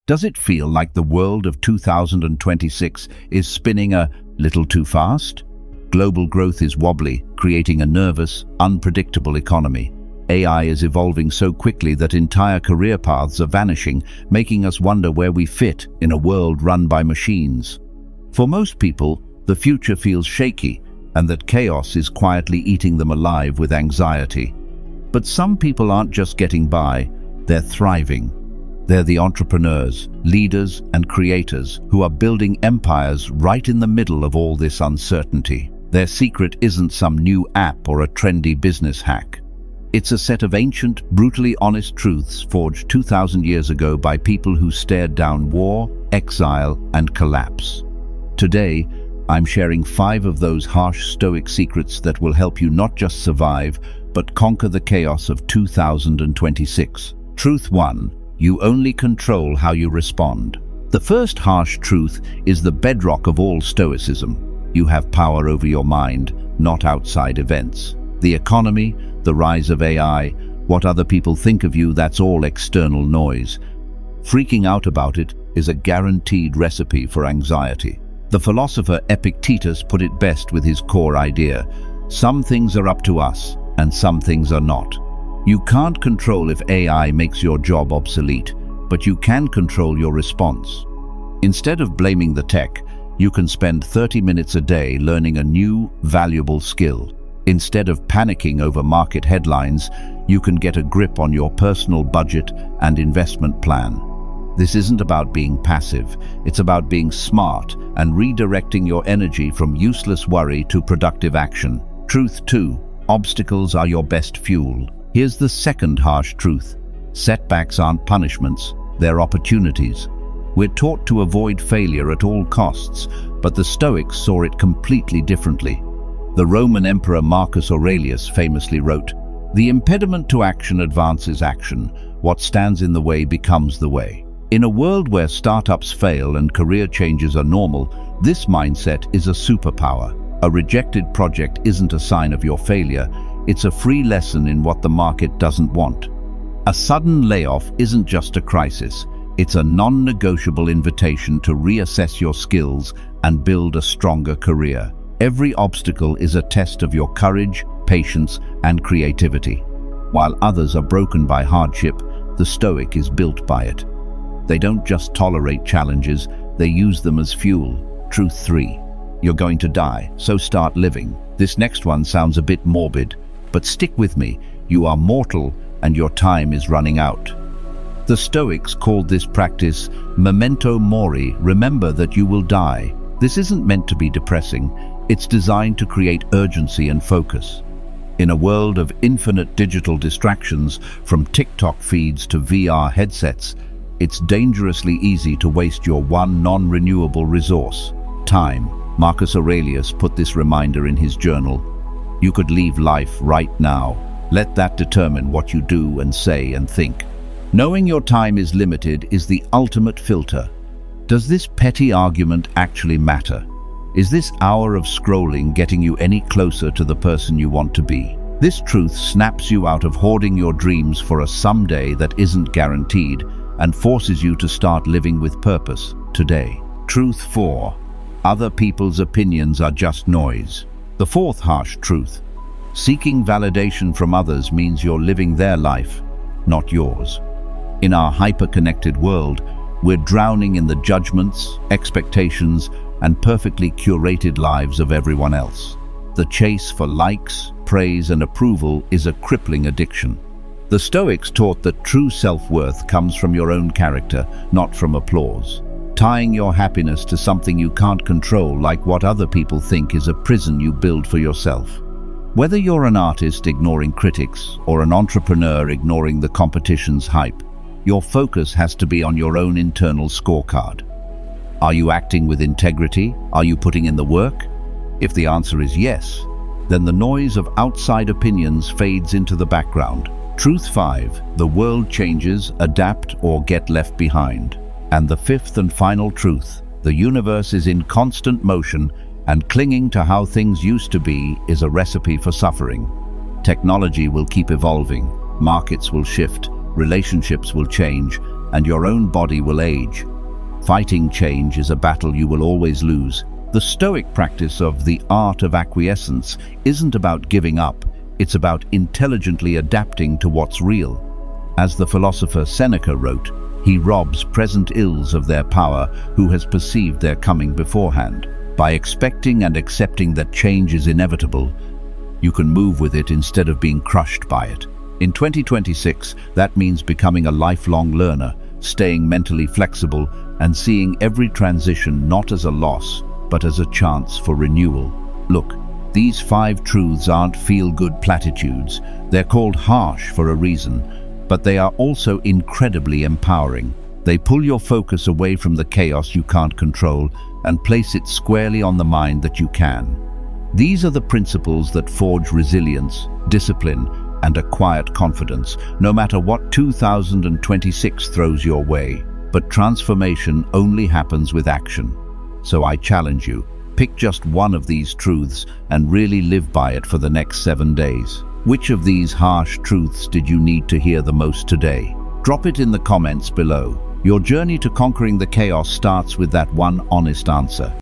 Does it feel like the world of 2026 is spinning a little too fast? Global growth is wobbly, creating a nervous, unpredictable economy. AI is evolving so quickly that entire career paths are vanishing, making us wonder where we fit in a world run by machines. For most people, the future feels shaky, and that chaos is quietly eating them alive with anxiety. But some people aren't just getting by, they're thriving. They're the entrepreneurs, leaders, and creators who are building empires right in the middle of all this uncertainty. Their secret isn't some new app or a trendy business hack. It's a set of ancient, brutally honest truths forged 2,000 years ago by people who stared down war, exile, and collapse. Today, I'm sharing 5 of those harsh Stoic secrets that will help you not just survive, but conquer the chaos of 2026. Truth 1. You only control how you respond. The first harsh truth is the bedrock of all Stoicism. You have power over your mind, not outside events. The economy, the rise of AI, what other people think of you, that's all external noise. Freaking out about it is a guaranteed recipe for anxiety. The philosopher Epictetus put it best with his core idea: some things are up to us, and some things are not. You can't control if AI makes your job obsolete, but you can control your response. Instead of blaming the tech, you can spend 30 minutes a day learning a new, valuable skill. Instead of panicking over market headlines, you can get a grip on your personal budget and investment plan. This isn't about being passive, it's about being smart and redirecting your energy from useless worry to productive action. Truth 2. Obstacles are your best fuel. Here's the second harsh truth. Setbacks aren't punishments, they're opportunities. We're taught to avoid failure at all costs, but the Stoics saw it completely differently. The Roman Emperor Marcus Aurelius famously wrote, "The impediment to action advances action. What stands in the way becomes the way." In a world where startups fail and career changes are normal, this mindset is a superpower. A rejected project isn't a sign of your failure, it's a free lesson in what the market doesn't want. A sudden layoff isn't just a crisis, it's a non-negotiable invitation to reassess your skills and build a stronger career. Every obstacle is a test of your courage, patience, and creativity. While others are broken by hardship, the Stoic is built by it. They don't just tolerate challenges, they use them as fuel. Truth 3. You're going to die, so start living. This next one sounds a bit morbid, but stick with me. You are mortal, and your time is running out. The Stoics called this practice memento mori, remember that you will die. This isn't meant to be depressing, it's designed to create urgency and focus. In a world of infinite digital distractions, from TikTok feeds to VR headsets, it's dangerously easy to waste your one non-renewable resource, time. Marcus Aurelius put this reminder in his journal. You could leave life right now. Let that determine what you do and say and think. Knowing your time is limited is the ultimate filter. Does this petty argument actually matter? Is this hour of scrolling getting you any closer to the person you want to be? This truth snaps you out of hoarding your dreams for a someday that isn't guaranteed and forces you to start living with purpose today. Truth 4. Other people's opinions are just noise. The fourth harsh truth. Seeking validation from others means you're living their life, not yours. In our hyper-connected world, we're drowning in the judgments, expectations, and perfectly curated lives of everyone else. The chase for likes, praise, and approval is a crippling addiction. The Stoics taught that true self-worth comes from your own character, not from applause. Tying your happiness to something you can't control, like what other people think, is a prison you build for yourself. Whether you're an artist ignoring critics or an entrepreneur ignoring the competition's hype, your focus has to be on your own internal scorecard. Are you acting with integrity? Are you putting in the work? If the answer is yes, then the noise of outside opinions fades into the background. Truth 5. The world changes, adapt, or get left behind. And the fifth and final truth. The universe is in constant motion, and clinging to how things used to be is a recipe for suffering. Technology will keep evolving, markets will shift, relationships will change, and your own body will age. Fighting change is a battle you will always lose. The Stoic practice of the art of acquiescence isn't about giving up, it's about intelligently adapting to what's real. As the philosopher Seneca wrote, he robs present ills of their power who has perceived their coming beforehand. By expecting and accepting that change is inevitable, you can move with it instead of being crushed by it. In 2026, that means becoming a lifelong learner, staying mentally flexible, and seeing every transition not as a loss, but as a chance for renewal. Look, these 5 truths aren't feel-good platitudes. They're called harsh for a reason, but they are also incredibly empowering. They pull your focus away from the chaos you can't control and place it squarely on the mind that you can. These are the principles that forge resilience, discipline, and a quiet confidence, no matter what 2026 throws your way. But transformation only happens with action. So I challenge you, pick just one of these truths and really live by it for the next 7 days. Which of these harsh truths did you need to hear the most today? Drop it in the comments below. Your journey to conquering the chaos starts with that one honest answer.